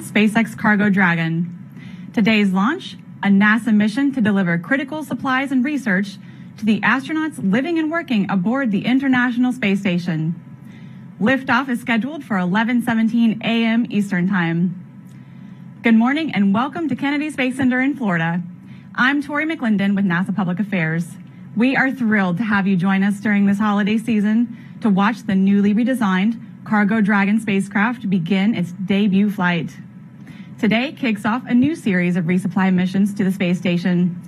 SpaceX Cargo Dragon. Today's launch, a NASA mission to deliver critical supplies and research to the astronauts living and working aboard the International Space Station. Liftoff is scheduled for 11:17 a.m. Eastern Time. Good morning and welcome to Kennedy Space Center in Florida. I'm Tori McClendon with NASA Public Affairs. We are thrilled to have you join us during this holiday season to watch the newly redesigned Cargo Dragon spacecraft begin its debut flight. Today kicks off a new series of resupply missions to the space station.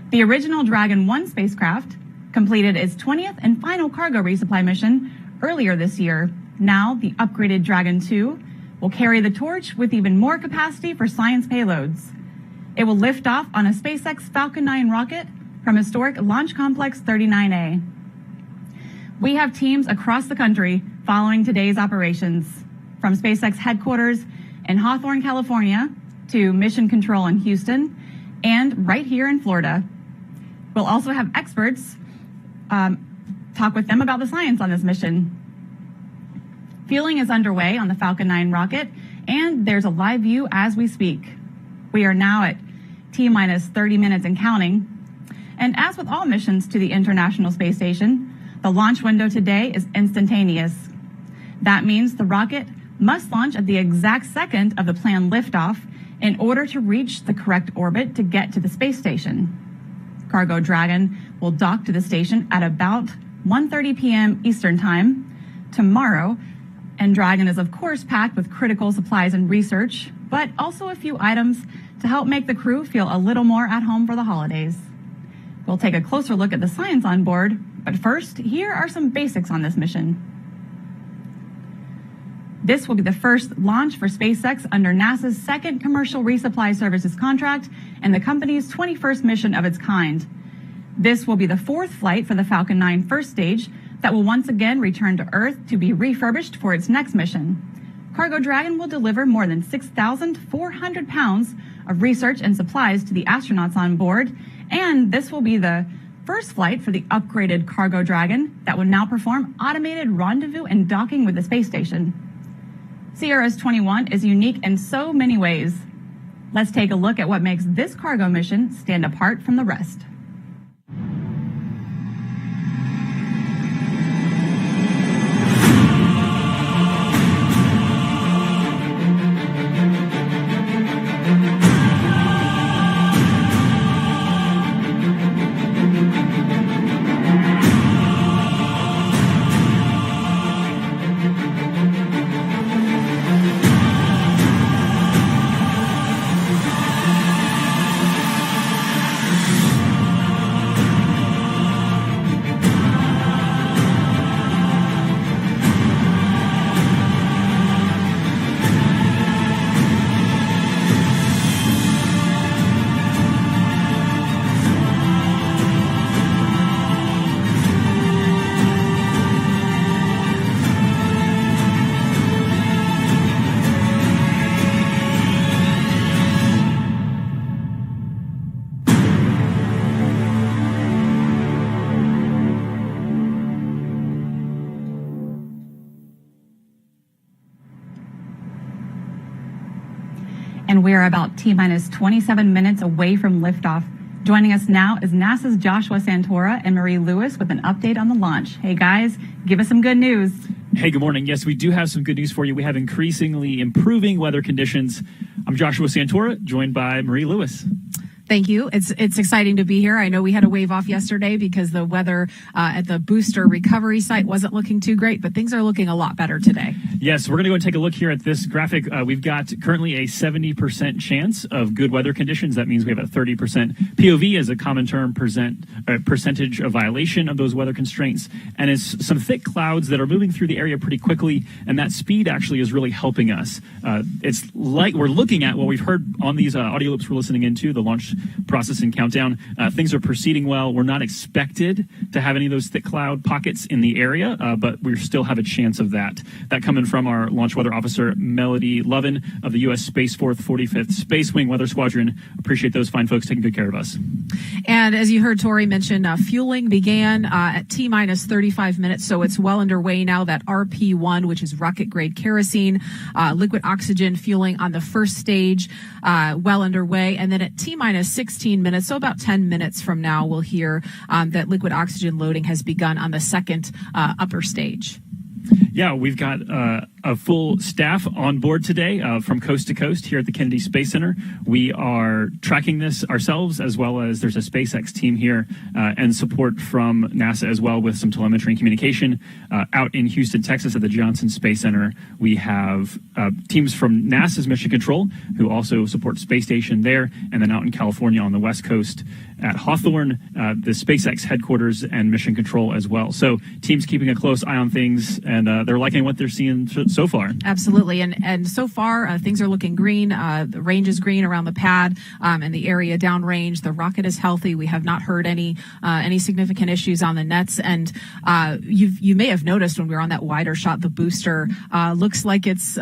The original Dragon 1 spacecraft completed its 20th and final cargo resupply mission earlier this year. Now the upgraded Dragon 2 will carry the torch with even more capacity for science payloads. It will lift off on a SpaceX Falcon 9 rocket from historic Launch Complex 39A. We have teams across the country following today's operations, from SpaceX headquarters in Hawthorne, California, to Mission Control in Houston, and right here in Florida. We'll also have experts talk with them about the science on this mission. Fueling is underway on the Falcon 9 rocket, and there's a live view as we speak. We are now at T-minus 30 minutes and counting. And as with all missions to the International Space Station, the launch window today is instantaneous. That means the rocket must launch at the exact second of the planned liftoff in order to reach the correct orbit to get to the space station. Cargo Dragon will dock to the station at about 1:30 p.m. Eastern Time tomorrow, and Dragon is of course packed with critical supplies and research, but also a few items to help make the crew feel a little more at home for the holidays. We'll take a closer look at the science on board, but first, here are some basics on this mission. This will be the first launch for SpaceX under NASA's second Commercial Resupply Services contract and the company's 21st mission of its kind. This will be the fourth flight for the Falcon 9 first stage that will once again return to Earth to be refurbished for its next mission. Cargo Dragon will deliver more than 6,400 pounds of research and supplies to the astronauts on board, and this will be the first flight for the upgraded Cargo Dragon that will now perform automated rendezvous and docking with the space station. CRS-21 is unique in so many ways. Let's take a look at what makes this cargo mission stand apart from the rest. And we're about T-minus 27 minutes away from liftoff. Joining us now is NASA's Joshua Santora and Marie Lewis with an update on the launch. Hey guys, give us some good news. Hey, good morning. Yes, we do have some good news for you. We have increasingly improving weather conditions. I'm Joshua Santora, joined by Marie Lewis. Thank you. It's exciting to be here. I know we had a wave off yesterday because the weather at the booster recovery site wasn't looking too great, but things are looking a lot better today. Yes, we're going to go and take a look here at this graphic. We've got currently a 70% chance of good weather conditions. That means we have a 30% POV as a common term, percentage of violation of those weather constraints. And it's some thick clouds that are moving through the area pretty quickly, and that speed actually is really helping us. It's like we're looking at what we've heard on these audio loops we're listening into, the launch process and countdown. Things are proceeding well. We're not expected to have any of those thick cloud pockets in the area, but we still have a chance of that. That coming from our launch weather officer, Melody Lovin of the U.S. Space Force 45th Space Wing Weather Squadron. Appreciate those fine folks taking good care of us. And as you heard Tori mention, fueling began at T-minus 35 minutes, so it's well underway now. That RP1, which is rocket-grade kerosene, liquid oxygen fueling on the first stage, well underway. And then at T-minus 16 minutes, so about 10 minutes from now, we'll hear that liquid oxygen loading has begun on the second upper stage. Yeah, we've got a full staff on board today from coast to coast here at the Kennedy Space Center. We are tracking this ourselves, as well as there's a SpaceX team here and support from NASA as well with some telemetry and communication. Out in Houston, Texas at the Johnson Space Center, we have teams from NASA's Mission Control who also support Space Station there, and then out in California on the West Coast at Hawthorne, the SpaceX headquarters and Mission Control as well. So teams keeping a close eye on things, and they're liking what they're seeing so far. Absolutely. And so far, things are looking green. The range is green around the pad and the area downrange. The rocket is healthy. We have not heard any significant issues on the nets. And you may have noticed when we were on that wider shot, the booster looks like it's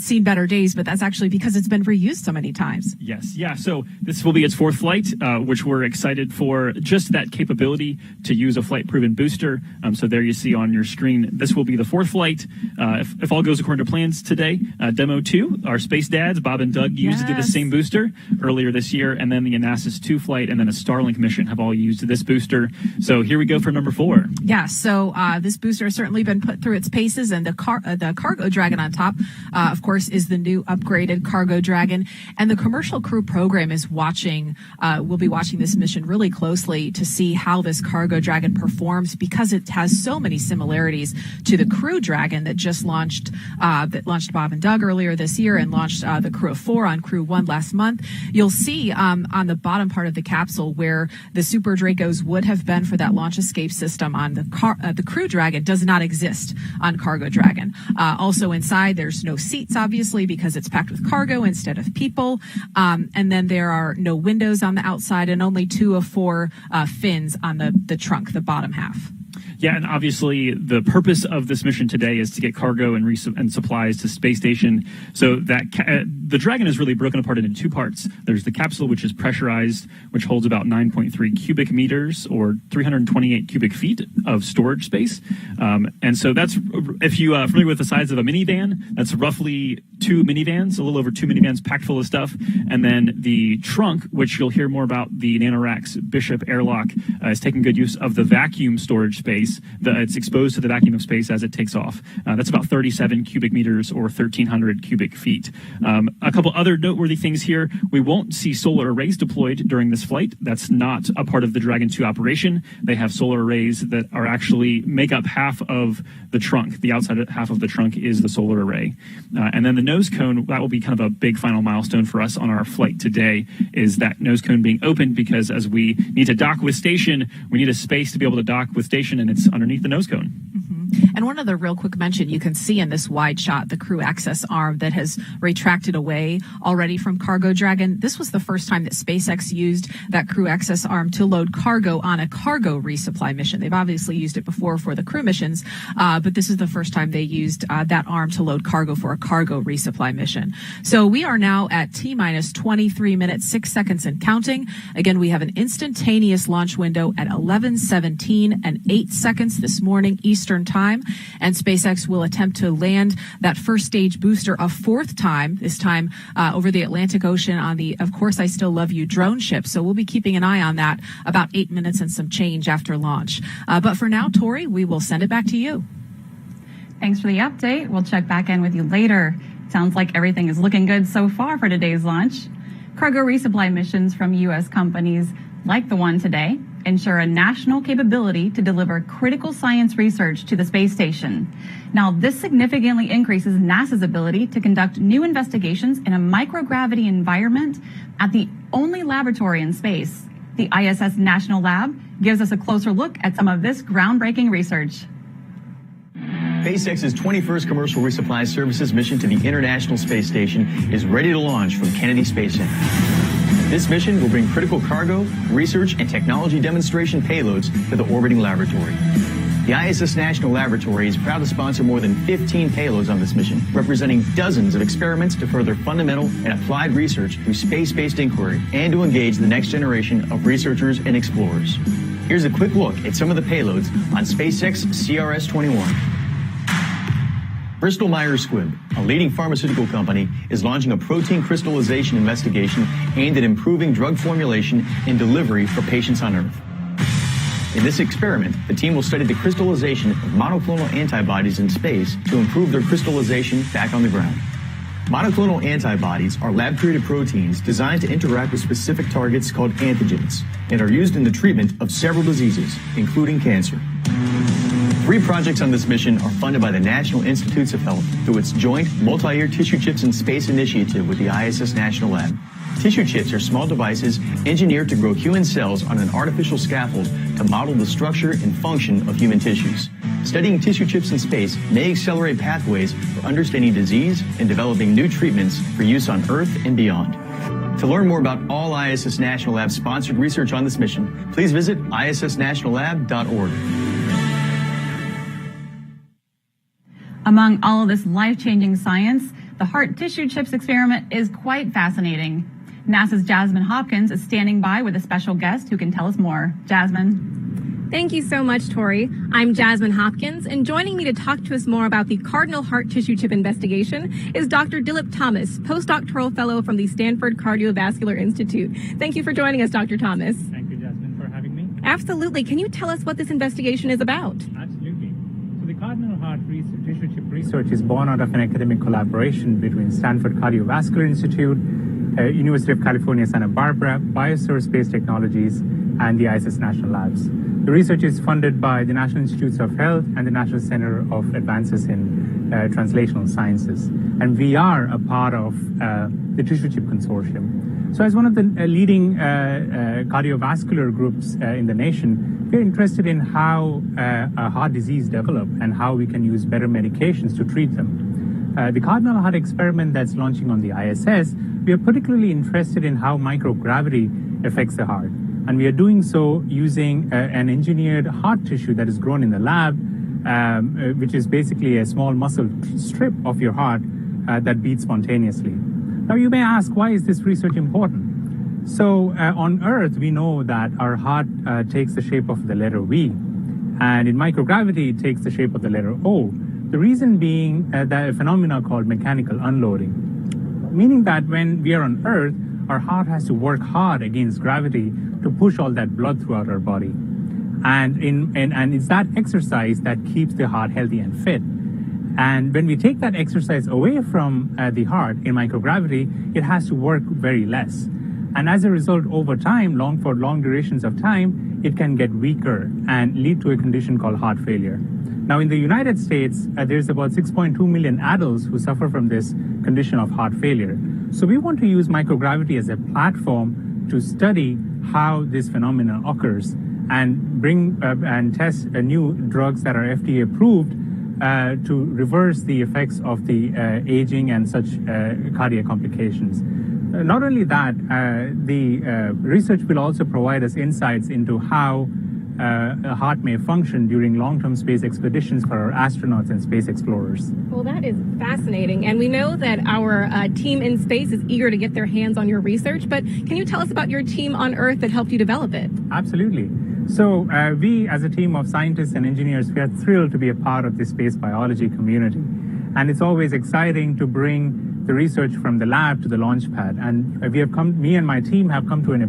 seen better days, but that's actually because it's been reused so many times. Yes. Yeah. So this will be its fourth flight, which we're excited for, just that capability to use a flight-proven booster. So there you see on your screen, this will be the fourth flight. If all goes according to plans today, Demo 2, our space dads, Bob and Doug, used the same booster earlier this year, and then the Anasis 2 flight and then a Starlink mission have all used this booster. So here we go for number 4. Yeah, so this booster has certainly been put through its paces, and the Cargo Dragon on top, of course, is the new upgraded Cargo Dragon. And the commercial crew program is watching, will be watching this mission really closely to see how this Cargo Dragon performs, because it has so many similarities to the Crew Dragon that just launched Bob and Doug earlier this year and launched the Crew of 4 on Crew 1 last month. You'll see on the bottom part of the capsule where the Super Dracos would have been for that launch escape system on the Crew Dragon does not exist on Cargo Dragon. Also inside, there's no seats, obviously, because it's packed with cargo instead of people. And then there are no windows on the outside and only 2 of 4 fins on the trunk, the bottom half. Yeah, and obviously the purpose of this mission today is to get cargo and supplies to space station. So that the Dragon is really broken apart into 2 parts. There's the capsule, which is pressurized, which holds about 9.3 cubic meters or 328 cubic feet of storage space. And so that's, if you are familiar with the size of a minivan, that's roughly 2 minivans, a little over 2 minivans packed full of stuff. And then the trunk, which you'll hear more about, the NanoRacks Bishop airlock, is taking good use of the vacuum storage space. It's exposed to the vacuum of space as it takes off. That's about 37 cubic meters or 1,300 cubic feet. A couple other noteworthy things here. We won't see solar arrays deployed during this flight. That's not a part of the Dragon 2 operation. They have solar arrays that are actually make up half of the trunk. The outside half of the trunk is the solar array. And then the nose cone, that will be kind of a big final milestone for us on our flight today, is that nose cone being opened, because as we need to dock with station, we need a space to be able to dock with station, and it's underneath the nose cone. Mm-hmm. And one other real quick mention, you can see in this wide shot the crew access arm that has retracted away already from Cargo Dragon. This was the first time that SpaceX used that crew access arm to load cargo on a cargo resupply mission. They've obviously used it before for the crew missions, but this is the first time they used that arm to load cargo for a cargo resupply mission. So we are now at T-minus 23 minutes, 6 seconds and counting. Again, we have an instantaneous launch window at 11:17 and 8 seconds this morning Eastern Time. And SpaceX will attempt to land that first stage booster a 4th time, this time over the Atlantic Ocean on the Of Course I Still Love You drone ship. So we'll be keeping an eye on that about 8 minutes and some change after launch. But for now, Tori, we will send it back to you. Thanks for the update. We'll check back in with you later. Sounds like everything is looking good so far for today's launch. Cargo resupply missions from U.S. companies like the one today ensure a national capability to deliver critical science research to the space station. Now, this significantly increases NASA's ability to conduct new investigations in a microgravity environment at the only laboratory in space. The ISS National Lab gives us a closer look at some of this groundbreaking research. SpaceX's 21st Commercial Resupply Services mission to the International Space Station is ready to launch from Kennedy Space Center. This mission will bring critical cargo, research, and technology demonstration payloads to the orbiting laboratory. The ISS National Laboratory is proud to sponsor more than 15 payloads on this mission, representing dozens of experiments to further fundamental and applied research through space-based inquiry and to engage the next generation of researchers and explorers. Here's a quick look at some of the payloads on SpaceX CRS-21. Bristol Myers Squibb, a leading pharmaceutical company, is launching a protein crystallization investigation aimed at improving drug formulation and delivery for patients on Earth. In this experiment, the team will study the crystallization of monoclonal antibodies in space to improve their crystallization back on the ground. Monoclonal antibodies are lab-created proteins designed to interact with specific targets called antigens and are used in the treatment of several diseases, including cancer. 3 projects on this mission are funded by the National Institutes of Health through its joint multi-year Tissue Chips in Space initiative with the ISS National Lab. Tissue chips are small devices engineered to grow human cells on an artificial scaffold to model the structure and function of human tissues. Studying tissue chips in space may accelerate pathways for understanding disease and developing new treatments for use on Earth and beyond. To learn more about all ISS National Lab sponsored research on this mission, please visit issnationallab.org. Among all of this life-changing science, the heart tissue chips experiment is quite fascinating. NASA's Jasmine Hopkins is standing by with a special guest who can tell us more. Jasmine. Thank you so much, Tori. I'm Jasmine Hopkins, and joining me to talk to us more about the Cardinal heart tissue chip investigation is Dr. Dilip Thomas, postdoctoral fellow from the Stanford Cardiovascular Institute. Thank you for joining us, Dr. Thomas. Thank you, Jasmine, for having me. Absolutely. Can you tell us what this investigation is about? Absolutely. So the Cardinal heart tissue chip research is born out of an academic collaboration between Stanford Cardiovascular Institute, University of California, Santa Barbara, Biosource Space Technologies, and the ISS National Labs. The research is funded by the National Institutes of Health and the National Center of Advances in Translational Sciences. And we are a part of the Tissue Chip Consortium. So as one of the leading cardiovascular groups in the nation, we're interested in how heart disease develop and how we can use better medications to treat them. The Cardinal heart experiment that's launching on the ISS, we are particularly interested in how microgravity affects the heart. And we are doing so using an engineered heart tissue that is grown in the lab, which is basically a small muscle strip of your heart that beats spontaneously. Now you may ask, why is this research important? So on Earth, we know that our heart takes the shape of the letter V, and in microgravity, it takes the shape of the letter O. The reason being that a phenomenon called mechanical unloading, meaning that when we are on Earth, our heart has to work hard against gravity to push all that blood throughout our body. And it's that exercise that keeps the heart healthy and fit. And when we take that exercise away from the heart in microgravity, it has to work very less. And as a result, over time, for long durations of time, it can get weaker and lead to a condition called heart failure. Now, in the United States, there's about 6.2 million adults who suffer from this condition of heart failure. So we want to use microgravity as a platform to study how this phenomenon occurs and bring and test new drugs that are FDA approved to reverse the effects of the aging and such cardiac complications. Not only that, the research will also provide us insights into how a heart may function during long-term space expeditions for our astronauts and space explorers. Well, that is fascinating. And we know that our team in space is eager to get their hands on your research, but can you tell us about your team on Earth that helped you develop it? Absolutely. So we, as a team of scientists and engineers, we are thrilled to be a part of the space biology community. And it's always exciting to bring the research from the lab to the launch pad. And me and my team have come to an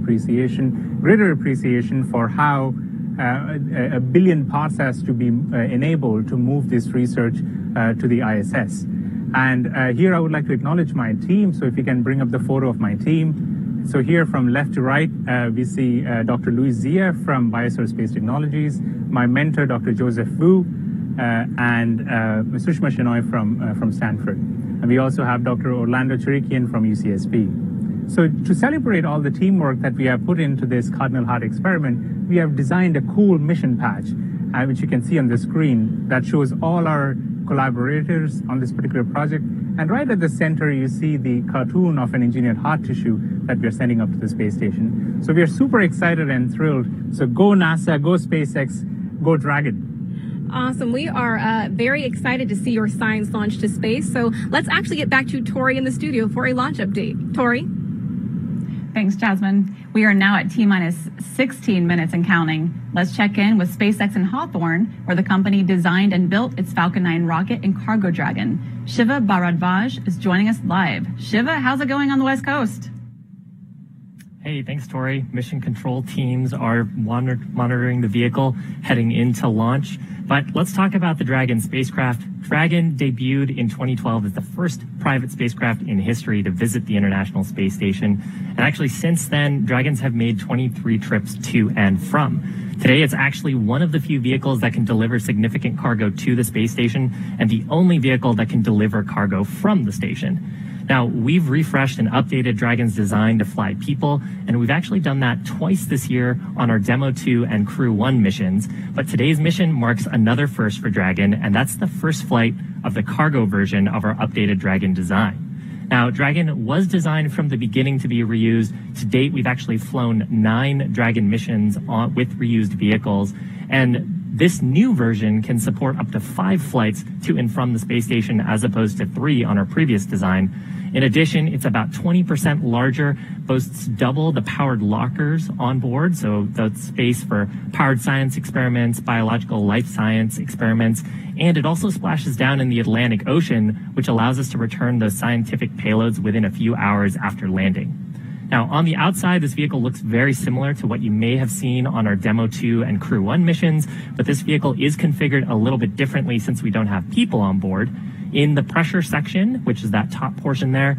greater appreciation for how a billion parts has to be enabled to move this research to the ISS. And here I would like to acknowledge my team. So if you can bring up the photo of my team. So here from left to right, we see Dr. Louis Zia from Biosource Space Technologies, my mentor, Dr. Joseph Wu, and Sushma Shenoy from Stanford. And we also have Dr. Orlando Chirikian from UCSB. So to celebrate all the teamwork that we have put into this Cardinal heart experiment, we have designed a cool mission patch, which you can see on the screen, that shows all our collaborators on this particular project. And right at the center, you see the cartoon of an engineered heart tissue that we are sending up to the space station. So we are super excited and thrilled. So go NASA, go SpaceX, go Dragon. Awesome. We are very excited to see your science launch to space. So let's actually get back to Tori in the studio for a launch update. Tori? Thanks, Jasmine. We are now at T-minus 16 minutes and counting. Let's check in with SpaceX in Hawthorne, where the company designed and built its Falcon 9 rocket and Cargo Dragon. Shiva Bharadwaj is joining us live. Shiva, how's it going on the West Coast? Hey, thanks, Tori. Mission control teams are monitoring the vehicle heading into launch. But let's talk about the Dragon spacecraft. Dragon debuted in 2012 as the first private spacecraft in history to visit the International Space Station. And actually, since then, Dragons have made 23 trips to and from. Today, it's actually one of the few vehicles that can deliver significant cargo to the space station and the only vehicle that can deliver cargo from the station. Now, we've refreshed and updated Dragon's design to fly people, and we've actually done that twice this year on our Demo 2 and Crew 1 missions. But today's mission marks another first for Dragon, and that's the first flight of the cargo version of our updated Dragon design. Now, Dragon was designed from the beginning to be reused. To date, we've actually flown 9 Dragon missions with reused vehicles, and this new version can support up to 5 flights to and from the space station as opposed to 3 on our previous design. In addition, it's about 20% larger, boasts double the powered lockers on board, so that's space for powered science experiments, biological life science experiments, and it also splashes down in the Atlantic Ocean, which allows us to return those scientific payloads within a few hours after landing. Now, on the outside, this vehicle looks very similar to what you may have seen on our Demo 2 and Crew 1 missions, but this vehicle is configured a little bit differently since we don't have people on board. In the pressure section, which is that top portion there,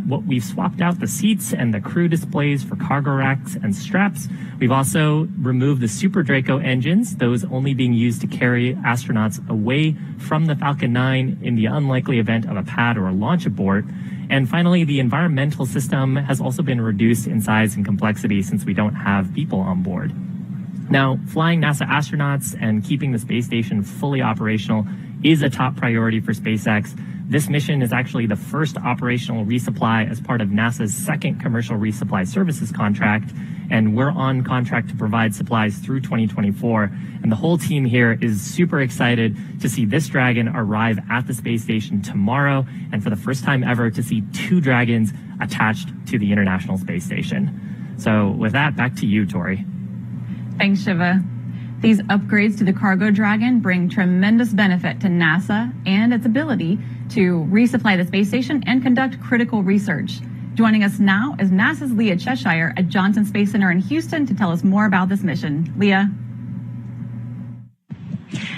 what we've swapped out the seats and the crew displays for cargo racks and straps. We've also removed the Super Draco engines, those only being used to carry astronauts away from the Falcon 9 in the unlikely event of a pad or a launch abort. And finally, the environmental system has also been reduced in size and complexity since we don't have people on board. Now, flying NASA astronauts and keeping the space station fully operational is a top priority for SpaceX. This mission is actually the first operational resupply as part of NASA's second Commercial Resupply Services contract, and we're on contract to provide supplies through 2024. And the whole team here is super excited to see this Dragon arrive at the space station tomorrow, and for the first time ever to see 2 Dragons attached to the International Space Station. So with that, back to you, Tori. Thanks, Shiva. These upgrades to the Cargo Dragon bring tremendous benefit to NASA and its ability to resupply the space station and conduct critical research. Joining us now is NASA's Leah Cheshire at Johnson Space Center in Houston to tell us more about this mission. Leah.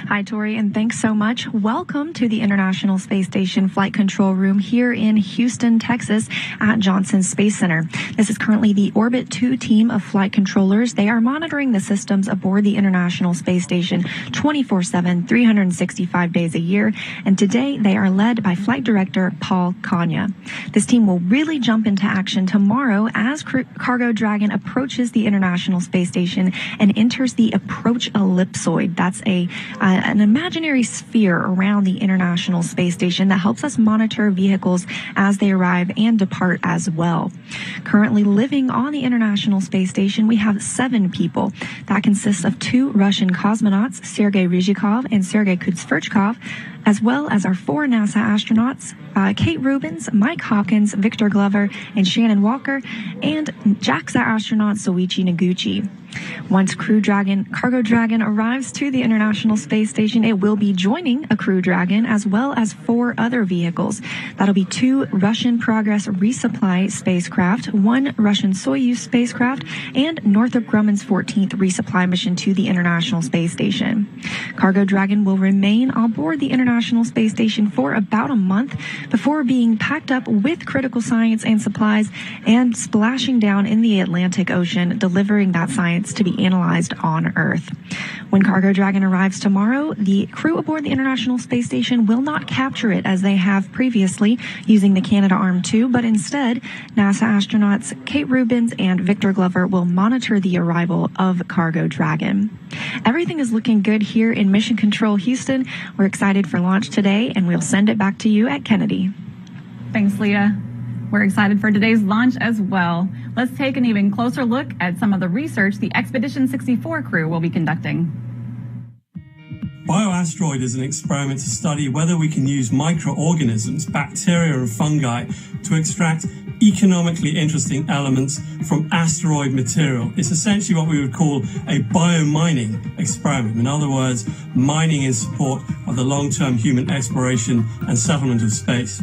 Hi, Tori, and thanks so much. Welcome to the International Space Station Flight Control Room here in Houston, Texas at Johnson Space Center. This is currently the Orbit 2 team of flight controllers. They are monitoring the systems aboard the International Space Station 24/7, 365 days a year, and today they are led by Flight Director Paul Kanya. This team will really jump into action tomorrow as Cargo Dragon approaches the International Space Station and enters the approach ellipsoid. That's an imaginary sphere around the International Space Station that helps us monitor vehicles as they arrive and depart as well. Currently living on the International Space Station, we have 7 people. That consists of 2 Russian cosmonauts, Sergei Ryzhikov and Sergei Kudzverchkov, as well as our 4 NASA astronauts, Kate Rubins, Mike Hopkins, Victor Glover, and Shannon Walker, and JAXA astronaut Soichi Noguchi. Once Cargo Dragon arrives to the International Space Station, it will be joining a Crew Dragon as well as 4 other vehicles. That'll be 2 Russian Progress resupply spacecraft, 1 Russian Soyuz spacecraft, and Northrop Grumman's 14th resupply mission to the International Space Station. Cargo Dragon will remain on board the International Space Station for about a month before being packed up with critical science and supplies and splashing down in the Atlantic Ocean, delivering that science to be analyzed on Earth. When Cargo Dragon arrives tomorrow, the crew aboard the International Space Station will not capture it as they have previously using the Canadarm2, but instead, NASA astronauts Kate Rubins and Victor Glover will monitor the arrival of Cargo Dragon. Everything is looking good here in Mission Control Houston. We're excited for launch today, and we'll send it back to you at Kennedy. Thanks, Leah. We're excited for today's launch as well. Let's take an even closer look at some of the research the Expedition 64 crew will be conducting. BioAsteroid is an experiment to study whether we can use microorganisms, bacteria and fungi, to extract economically interesting elements from asteroid material. It's essentially what we would call a biomining experiment. In other words, mining in support of the long-term human exploration and settlement of space.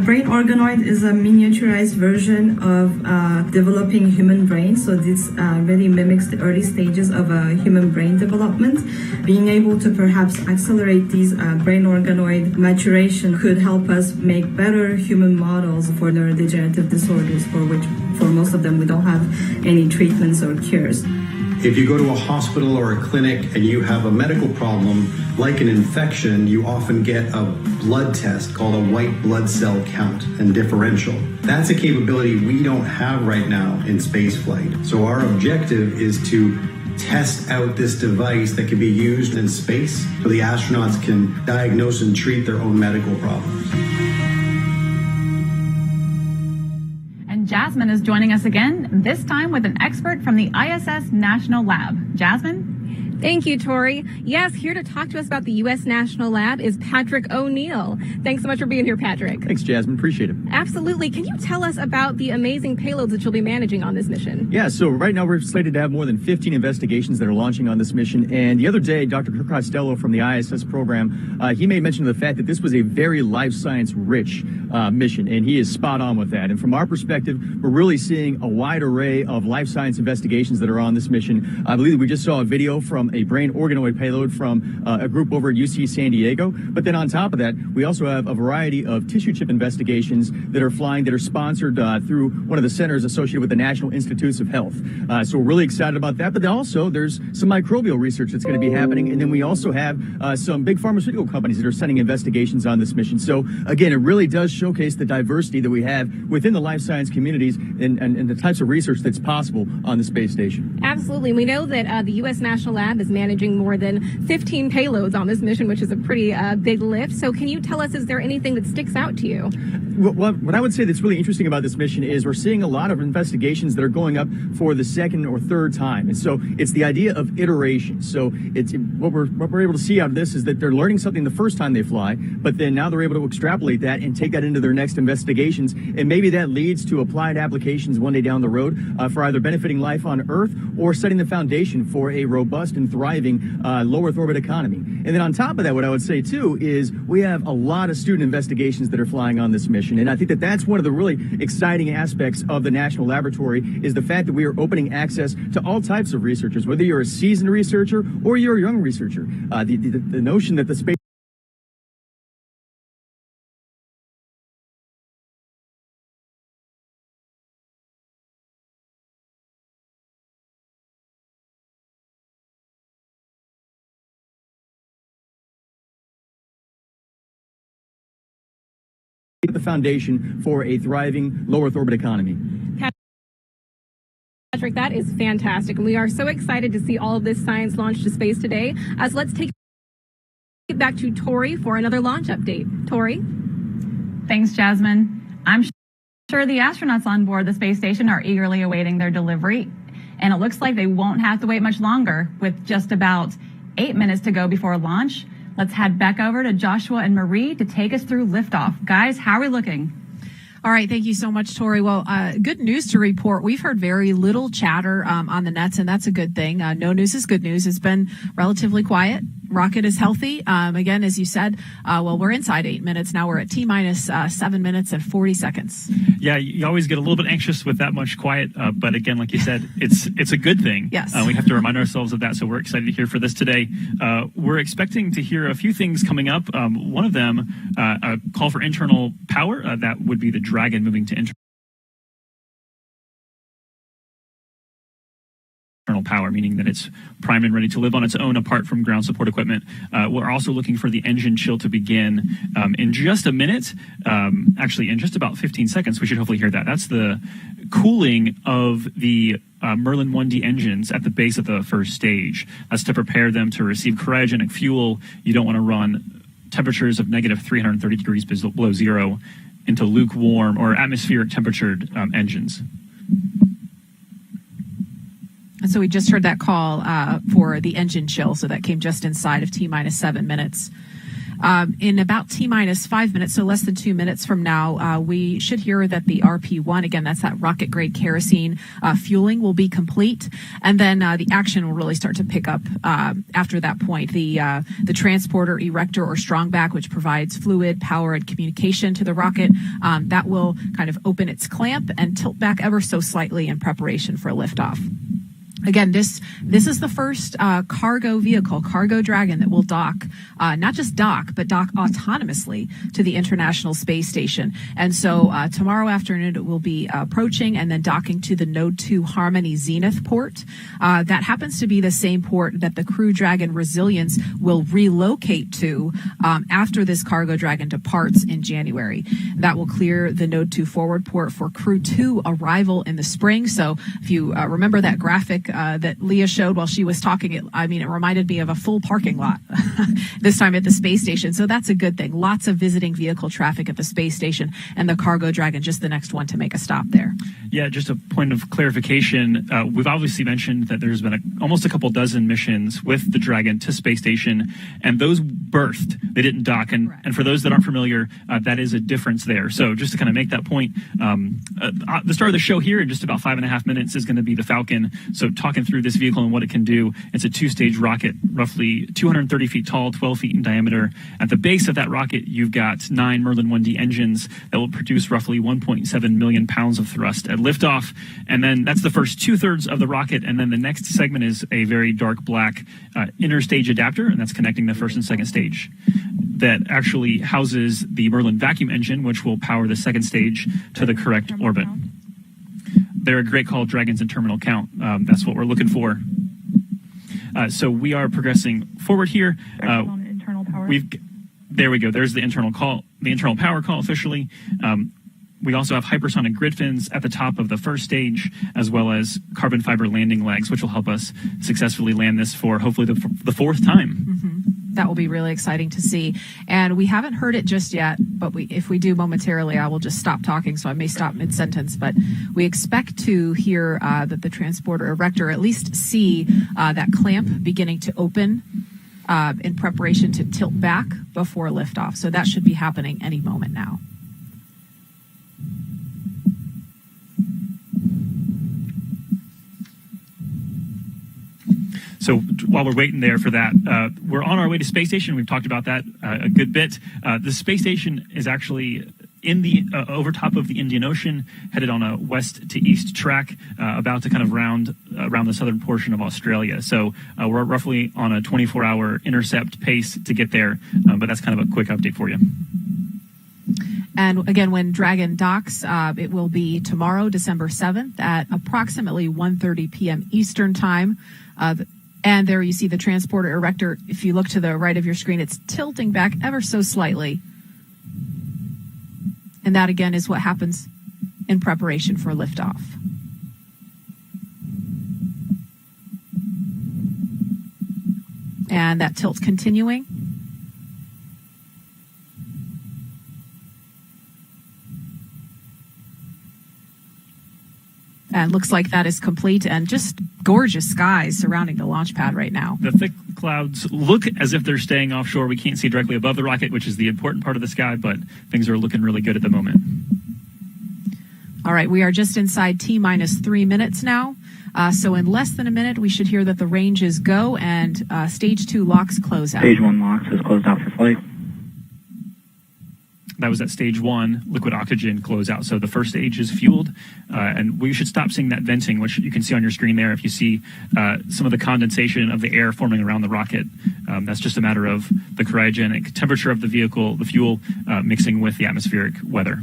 Brain organoid is a miniaturized version of developing human brain. So this really mimics the early stages of human brain development. Being able to perhaps accelerate these brain organoid maturation could help us make better human models for neurodegenerative disorders, for which, for most of them, we don't have any treatments or cures. If you go to a hospital or a clinic and you have a medical problem, like an infection, you often get a blood test called a white blood cell count and differential. That's a capability we don't have right now in spaceflight. So our objective is to test out this device that can be used in space so the astronauts can diagnose and treat their own medical problems. Jasmine is joining us again, this time with an expert from the ISS National Lab. Jasmine? Thank you, Tori. Yes, here to talk to us about the U.S. National Lab is Patrick O'Neill. Thanks so much for being here, Patrick. Thanks, Jasmine. Appreciate it. Absolutely. Can you tell us about the amazing payloads that you'll be managing on this mission? Yeah, so right now we're slated to have more than 15 investigations that are launching on this mission. And the other day, Dr. Kirk Costello from the ISS program, he made mention of the fact that this was a very life science rich mission, and he is spot on with that. And from our perspective, we're really seeing a wide array of life science investigations that are on this mission. I believe that we just saw a video from a brain organoid payload from a group over at UC San Diego. But then on top of that, we also have a variety of tissue chip investigations that are flying, that are sponsored through one of the centers associated with the National Institutes of Health. So we're really excited about that. But then also there's some microbial research that's going to be happening. And then we also have some big pharmaceutical companies that are sending investigations on this mission. So again, it really does showcase the diversity that we have within the life science communities and the types of research that's possible on the space station. Absolutely. We know that the U.S. National Lab is managing more than 15 payloads on this mission, which is a pretty big lift. So can you tell us, is there anything that sticks out to you? Well, what I would say that's really interesting about this mission is we're seeing a lot of investigations that are going up for the second or third time. And so it's the idea of iteration. So it's what we're able to see out of this is that they're learning something the first time they fly, but then now they're able to extrapolate that and take that into their next investigations. And maybe that leads to applied applications one day down the road for either benefiting life on Earth or setting the foundation for a robust and thriving low Earth orbit economy. And then on top of that, what I would say too is we have a lot of student investigations that are flying on this mission. And I think that that's one of the really exciting aspects of the National Laboratory is the fact that we are opening access to all types of researchers, whether you're a seasoned researcher or you're a young researcher. The notion that the space the foundation for a thriving low Earth orbit economy. Patrick, that is fantastic. And we are so excited to see all of this science launch to space today. So let's take it back to Tori for another launch update. Tori? Thanks, Jasmine. I'm sure the astronauts on board the space station are eagerly awaiting their delivery. And it looks like they won't have to wait much longer with just about 8 minutes to go before launch. Let's head back over to Joshua and Marie to take us through liftoff. Guys, how are we looking? All right. Thank you so much, Tori. Well, good news to report. We've heard very little chatter on the nets, and that's a good thing. No news is good news. It's been relatively quiet. Rocket is healthy. Again, as you said, well, we're inside 8 minutes. Now we're at T-minus 7 minutes and 40 seconds. Yeah, you always get a little bit anxious with that much quiet. But again, like you said, it's a good thing. Yes. We have to remind ourselves of that. So we're excited to hear for this today. We're expecting to hear a few things coming up. One of them, a call for internal power. That would be the Dragon moving to internal power, meaning that it's primed and ready to live on its own apart from ground support equipment. We're also looking for the engine chill to begin in just a minute, actually in just about 15 seconds. We should hopefully hear that. That's the cooling of the Merlin 1D engines at the base of the first stage. That's to prepare them to receive cryogenic fuel. You don't want to run temperatures of negative 330 degrees below zero into lukewarm or atmospheric temperatured engines. And so we just heard that call for the engine chill. So that came just inside of T-minus 7 minutes. In about T-minus 5 minutes, so less than 2 minutes from now, we should hear that the RP-1, again, that's that rocket-grade kerosene fueling, will be complete. And then the action will really start to pick up after that point. The transporter, erector, or strongback, which provides fluid, power, and communication to the rocket, that will kind of open its clamp and tilt back ever so slightly in preparation for liftoff. Again, this is the first cargo vehicle, Cargo Dragon, that will dock, not just dock, but dock autonomously to the International Space Station. And so tomorrow afternoon it will be approaching and then docking to the Node 2 Harmony Zenith port. That happens to be the same port that the Crew Dragon Resilience will relocate to after this Cargo Dragon departs in January. That will clear the Node 2 forward port for Crew 2 arrival in the spring. So if you remember that graphic that Leah showed while she was talking, it reminded me of a full parking lot this time at the space station. So that's a good thing. Lots of visiting vehicle traffic at the space station, and the Cargo Dragon just the next one to make a stop there. Yeah, just a point of clarification. We've obviously mentioned that there's been almost a couple dozen missions with the Dragon to space station, and those birthed. They didn't dock. And for those that aren't familiar, that is a difference there. So just to kind of make that point, the start of the show here in just about 5.5 minutes is going to be the Falcon. So talking through this vehicle and what it can do. It's a 2-stage rocket, roughly 230 feet tall, 12 feet in diameter. At the base of that rocket, you've got 9 Merlin 1D engines that will produce roughly 1.7 million pounds of thrust at liftoff. And then that's the first 2/3 of the rocket. And then the next segment is a very dark black inner stage adapter, and that's connecting the first and second stage. That actually houses the Merlin vacuum engine, which will power the second stage to the correct orbit. They're a great call, Dragons and terminal count. That's what we're looking for. So we are progressing forward here. Internal power. There we go. There's the internal power call officially. We also have hypersonic grid fins at the top of the first stage, as well as carbon fiber landing legs, which will help us successfully land this for hopefully the fourth time. Mm-hmm. That will be really exciting to see. And we haven't heard it just yet, but if we do momentarily, I will just stop talking, so I may stop mid-sentence. But we expect to hear that the transporter erector, at least see that clamp beginning to open in preparation to tilt back before liftoff. So that should be happening any moment now. So while we're waiting there for that, we're on our way to space station. We've talked about that a good bit. The space station is actually in the over top of the Indian Ocean, headed on a west to east track, about to kind of round around the southern portion of Australia. So we're roughly on a 24-hour intercept pace to get there, but that's kind of a quick update for you. And again, when Dragon docks, it will be tomorrow, December 7th at approximately 1:30 p.m. Eastern time. And there you see the transporter erector. If you look to the right of your screen, it's tilting back ever so slightly. And that, again, is what happens in preparation for liftoff. And that tilt's continuing. And looks like that is complete, and just gorgeous skies surrounding the launch pad right now. The thick clouds look as if they're staying offshore. We can't see directly above the rocket, which is the important part of the sky, but things are looking really good at the moment. All right, we are just inside T-minus 3 minutes now. So in less than a minute, we should hear that the ranges go and stage 2 locks close out. Stage 1 locks is closed out for flight. That was at stage 1, liquid oxygen closeout. So the first stage is fueled, and we should stop seeing that venting, which you can see on your screen there. If you see some of the condensation of the air forming around the rocket, that's just a matter of the cryogenic temperature of the vehicle, the fuel mixing with the atmospheric weather.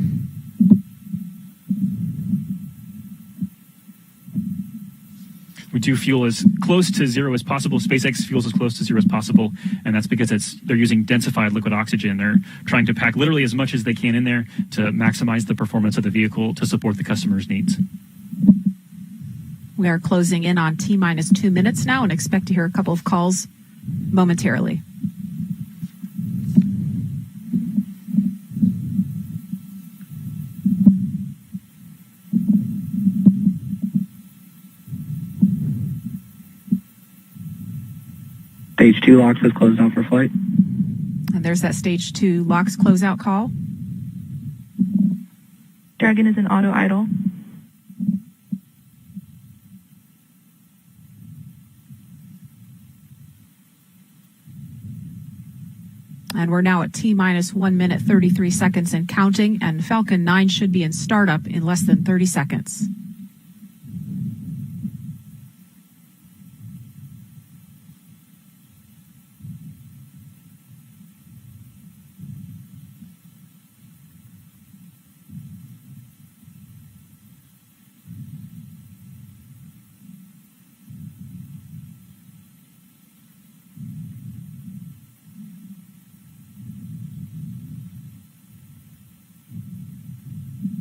We do fuel as close to zero as possible. SpaceX fuels as close to zero as possible, and that's because they're using densified liquid oxygen. They're trying to pack literally as much as they can in there to maximize the performance of the vehicle to support the customer's needs. We are closing in on T-minus 2 minutes now and expect to hear a couple of calls momentarily. Stage 2 LOX has closed down for flight. And there's that stage 2 LOX closeout call. Dragon is in auto idle. And we're now at T-minus 1 minute, 33 seconds and counting, and Falcon 9 should be in startup in less than 30 seconds.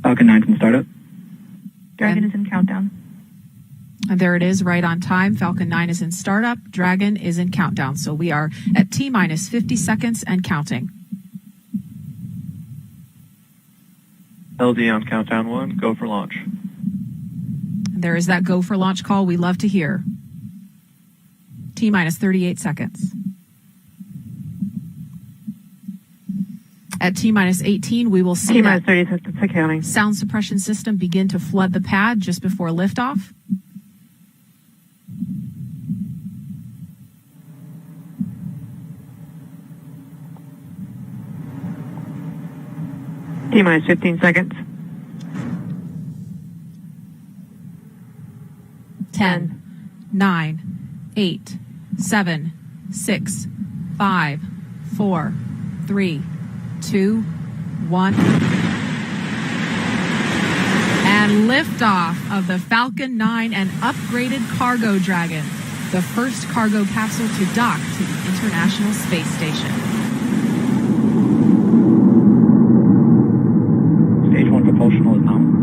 Falcon 9 from startup. Dragon is in countdown. And there it is, right on time. Falcon 9 is in startup. Dragon is in countdown. So we are at T-minus 50 seconds and counting. LD on countdown 1, go for launch. And there is that go for launch call we love to hear. T-minus 38 seconds. At T-minus 18, we will see T-minus that 30 seconds accounting. sound suppression system begin to flood the pad just before liftoff. T-minus 15 seconds. 10, 9, 8, 7, 6, 5, 4, 3, 2, 1. And liftoff of the Falcon 9 and upgraded cargo Dragon, the first cargo capsule to dock to the International Space Station. Stage 1 propulsional is nominal.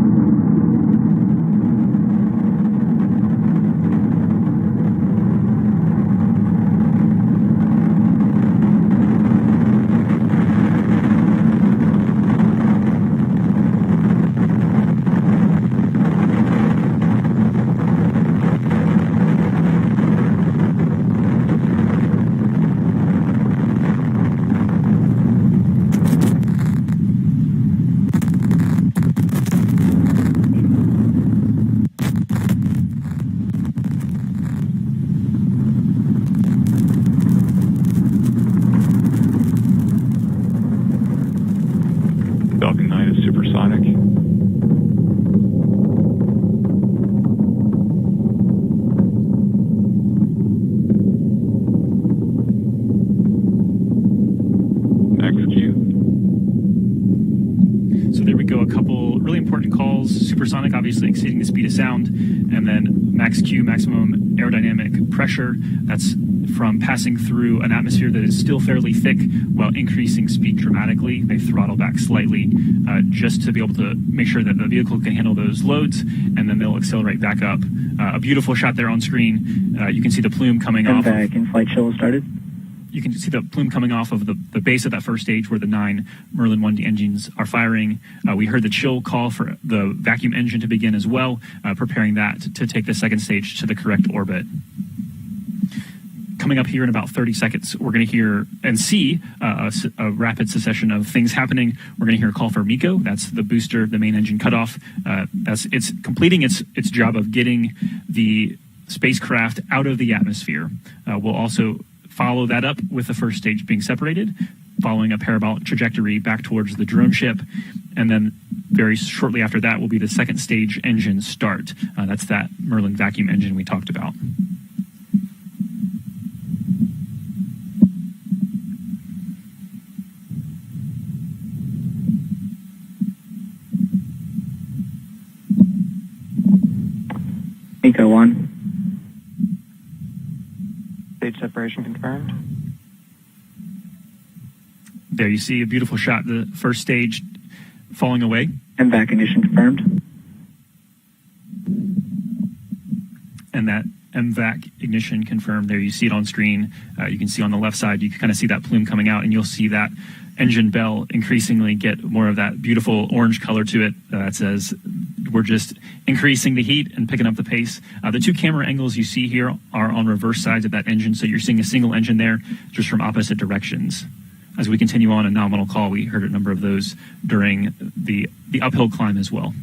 Falcon 9 is supersonic. Max Q. So there we go, a couple really important calls. Supersonic, obviously exceeding the speed of sound, and then max Q, maximum aerodynamic pressure. That's from passing through an atmosphere that is still fairly thick while increasing speed dramatically. They throttle back slightly just to be able to make sure that the vehicle can handle those loads, and then they'll accelerate back up. A beautiful shot there on screen. You can see the plume coming off. In-flight shuttle started. You can see the plume coming off of the base of that first stage where the 9 Merlin 1D engines are firing. We heard the chill call for the vacuum engine to begin as well, preparing that to take the second stage to the correct orbit. Coming up here in about 30 seconds, we're going to hear and see a rapid succession of things happening. We're going to hear a call for MECO. That's the booster, the main engine cutoff. It's completing its job of getting the spacecraft out of the atmosphere. We'll also follow that up with the first stage being separated, following a parabolic trajectory back towards the drone ship. And then very shortly after that will be the second stage engine start. That's that Merlin vacuum engine we talked about. MECO 1. Stage separation confirmed. There you see a beautiful shot, the first stage falling away. MVAC ignition confirmed. And that MVAC ignition confirmed. There you see it on screen. You can see on the left side, you can kind of see that plume coming out, and you'll see that engine bell increasingly get more of that beautiful orange color to it that says we're just increasing the heat and picking up the pace. The two camera angles you see here are on reverse sides of that engine, so you're seeing a single engine there, just from opposite directions. As we continue on a nominal call, we heard a number of those during the uphill climb as well.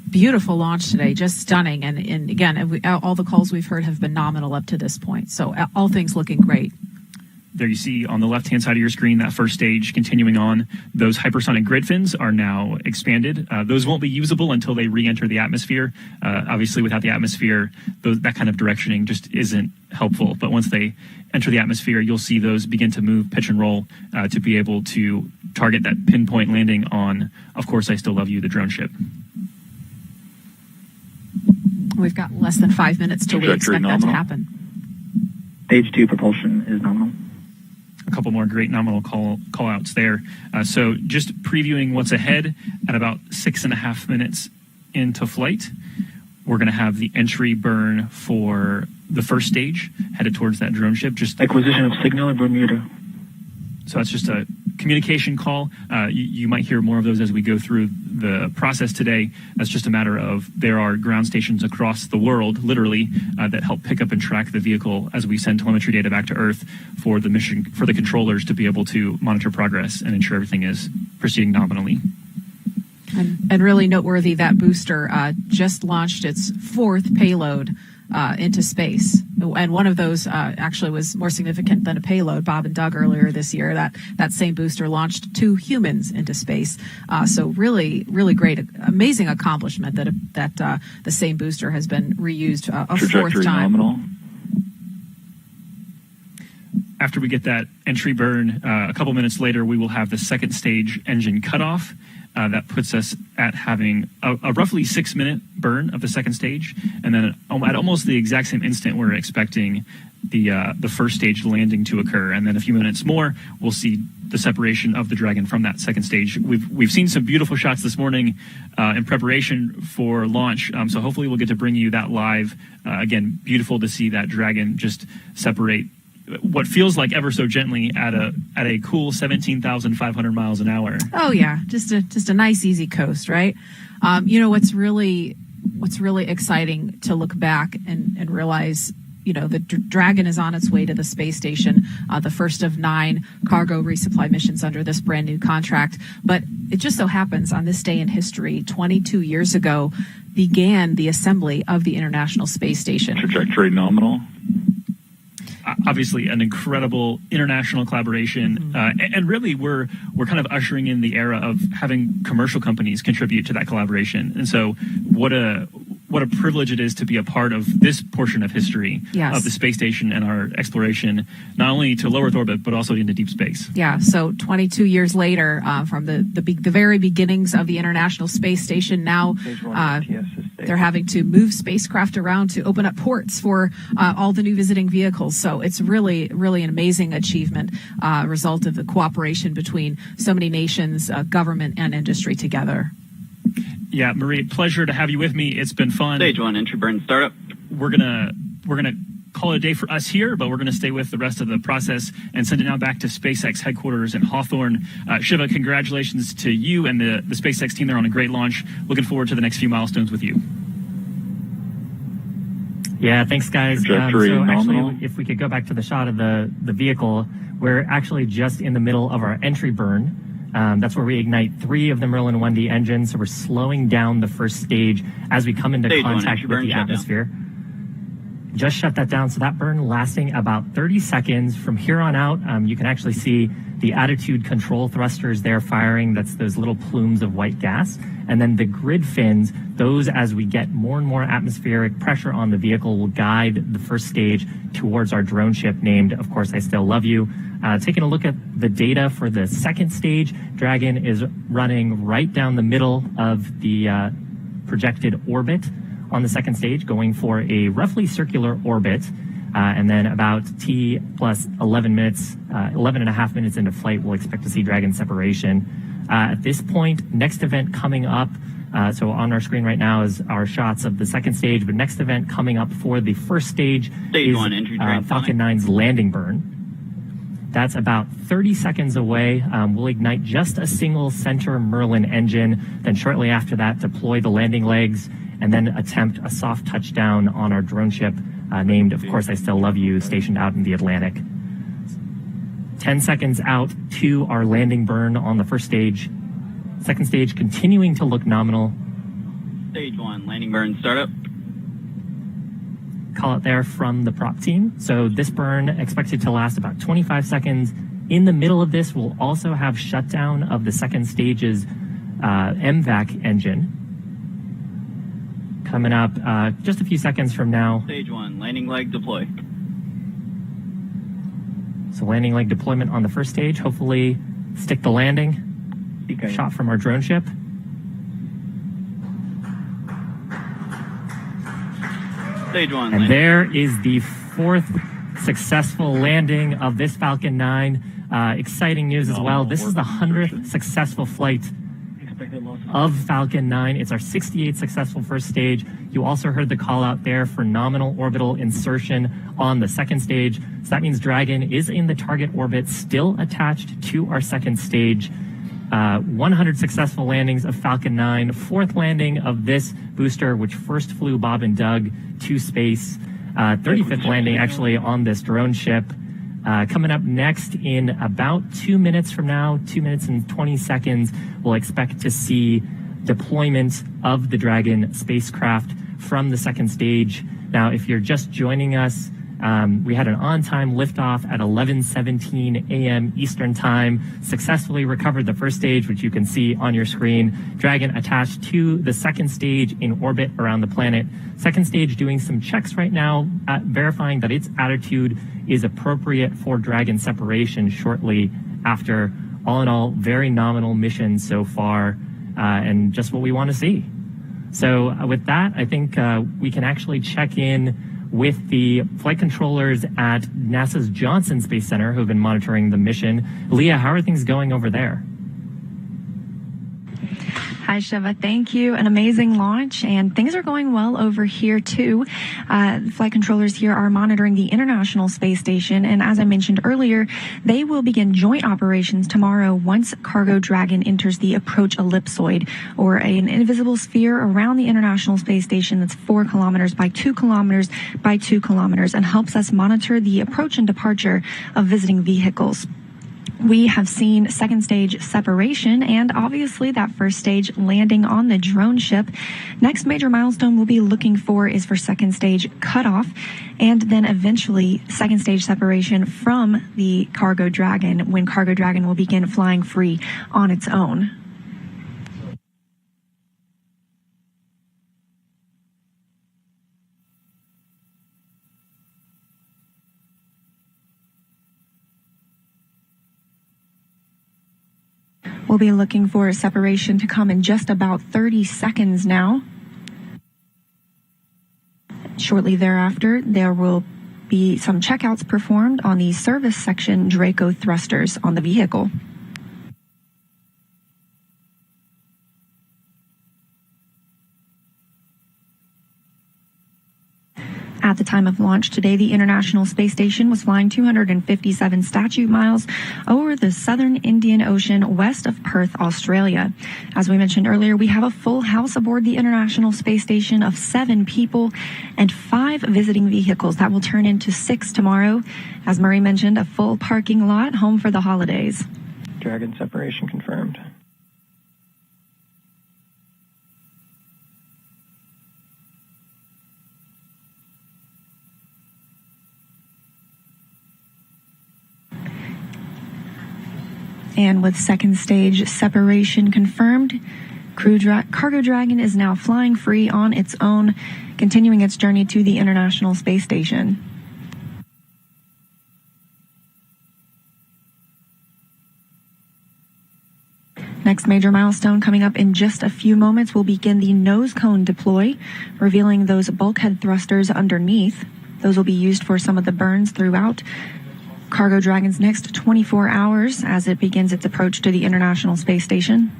Beautiful launch today, just stunning. And again, all the calls we've heard have been nominal up to this point. So all things looking great. There you see on the left-hand side of your screen, that first stage continuing on. Those hypersonic grid fins are now expanded. Those won't be usable until they re-enter the atmosphere. Obviously, without the atmosphere, that kind of directioning just isn't helpful. But once they enter the atmosphere, you'll see those begin to move, pitch and roll to be able to target that pinpoint landing on, of course, I Still Love You, the drone ship. We've got less than 5 minutes till we expect that to happen. Stage 2 propulsion is nominal. A couple more great nominal call outs there. So just previewing what's ahead, at about 6.5 minutes into flight, we're going to have the entry burn for the first stage headed towards that drone ship. Just acquisition of signal in Bermuda. So that's just a communication call. You might hear more of those as we go through the process today. That's just a matter of there are ground stations across the world, literally, that help pick up and track the vehicle as we send telemetry data back to Earth for the mission, for the controllers to be able to monitor progress and ensure everything is proceeding nominally. And really noteworthy, that booster just launched its 4th payload into space. And one of those actually was more significant than a payload. Bob and Doug earlier this year, that same booster launched 2 humans into space. So really great, amazing accomplishment that the same booster has been reused a 4th time. Nominal. After we get that entry burn, a couple minutes later, we will have the second stage engine cutoff. That puts us at having a roughly 6-minute burn of the second stage. And then at almost the exact same instant, we're expecting the first stage landing to occur. And then a few minutes more, we'll see the separation of the Dragon from that second stage. We've seen some beautiful shots this morning in preparation for launch. So hopefully we'll get to bring you that live. Again, beautiful to see that Dragon just separate what feels like ever so gently at a cool 17,500 miles an hour. Oh yeah, just a nice easy coast, right? What's really exciting to look back and realize, the Dragon is on its way to the space station, the first of 9 cargo resupply missions under this brand new contract. But it just so happens on this day in history, 22 years ago, began the assembly of the International Space Station. Trajectory nominal. Obviously an incredible international collaboration, and really we're kind of ushering in the era of having commercial companies contribute to that collaboration. And so what a privilege it is to be a part of this portion of history of the space station and our exploration, not only to low Earth orbit, but also into deep space. Yeah, so 22 years later, from the very beginnings of the International Space Station, now they're having to move spacecraft around to open up ports for all the new visiting vehicles. So it's really an amazing achievement, result of the cooperation between so many nations, government and industry together. Yeah, Marie, pleasure to have you with me. It's been fun. Stage 1 entry burn startup. We're gonna call it a day for us here, but we're gonna stay with the rest of the process and send it now back to SpaceX headquarters in Hawthorne. Shiva, congratulations to you and the SpaceX team there on a great launch. Looking forward to the next few milestones with you. Yeah, thanks, guys. So actually, if we could go back to the shot of the vehicle, we're actually just in the middle of our entry burn. That's where we ignite 3 of the Merlin 1D engines, so we're slowing down the first stage as we come into contact with the atmosphere. Just shut that down, so that burn lasting about 30 seconds. From here on out, you can actually see the attitude control thrusters there firing. That's those little plumes of white gas. And then the grid fins, those, as we get more and more atmospheric pressure on the vehicle, will guide the first stage towards our drone ship named, of course, I Still Love You. Taking a look at the data for the second stage, Dragon is running right down the middle of the projected orbit on the second stage, going for a roughly circular orbit. And then about T plus 11 and a half minutes into flight, we'll expect to see Dragon separation. At this point, next event coming up, so on our screen right now is our shots of the second stage, but next event coming up for the first stage is Falcon 9's landing burn. That's about 30 seconds away. We'll ignite just a single center Merlin engine, then shortly after that deploy the landing legs, and then attempt a soft touchdown on our drone ship named, of course, I Still Love You, stationed out in the Atlantic. 10 seconds out to our landing burn on the first stage. Second stage continuing to look nominal. Stage 1, landing burn startup. Call it there from the prop team. So this burn expected to last about 25 seconds. In the middle of this, we'll also have shutdown of the second stage's MVAC engine. Coming up just a few seconds from now. Stage 1, landing leg deploy. So landing leg deployment on the first stage. Hopefully stick the landing. Shot from our drone ship. Stage 1. And there is the fourth successful landing of this Falcon 9. Exciting news as well. This is the 100th successful flight of Falcon 9. It's our 68th successful first stage. You also heard the call out there for nominal orbital insertion on the second stage. So that means Dragon is in the target orbit, still attached to our second stage. 100 successful landings of Falcon 9, fourth landing of this booster, which first flew Bob and Doug to space. 35th landing actually on this drone ship. Coming up next in about 2 minutes from now, 2 minutes and 20 seconds, we'll expect to see deployment of the Dragon spacecraft from the second stage. Now, if you're just joining us, we had an on-time liftoff at 11:17 a.m. Eastern Time, successfully recovered the first stage, which you can see on your screen. Dragon attached to the second stage in orbit around the planet. Second stage doing some checks right now, verifying that its attitude is appropriate for Dragon separation shortly after. All in all, very nominal mission so far, and just what we want to see. So with that, I think we can actually check in with the flight controllers at NASA's Johnson Space Center who have been monitoring the mission. Leah, how are things going over there? Hi, Shiva. Thank you. An amazing launch, and things are going well over here, too. Flight controllers here are monitoring the International Space Station, and as I mentioned earlier, they will begin joint operations tomorrow once Cargo Dragon enters the approach ellipsoid, or an invisible sphere around the International Space Station that's 4 kilometers by 2 kilometers by 2 kilometers, and helps us monitor the approach and departure of visiting vehicles. We have seen second stage separation and obviously that first stage landing on the drone ship. Next major milestone we'll be looking for is for second stage cutoff, and then eventually second stage separation from the Cargo Dragon, when Cargo Dragon will begin flying free on its own. We'll be looking for a separation to come in just about 30 seconds now. Shortly thereafter, there will be some checkouts performed on the service section Draco thrusters on the vehicle. At the time of launch today, the International Space Station was flying 257 statute miles over the southern Indian Ocean west of Perth, Australia. As we mentioned earlier, we have a full house aboard the International Space Station of 7 people and 5 visiting vehicles. That will turn into 6 tomorrow. As Murray mentioned, a full parking lot, home for the holidays. Dragon separation confirmed. And with second stage separation confirmed, Cargo Dragon is now flying free on its own, continuing its journey to the International Space Station. Next major milestone coming up in just a few moments will begin the nose cone deploy, revealing those bulkhead thrusters underneath. Those will be used for some of the burns throughout Cargo Dragon's next 24 hours as it begins its approach to the International Space Station.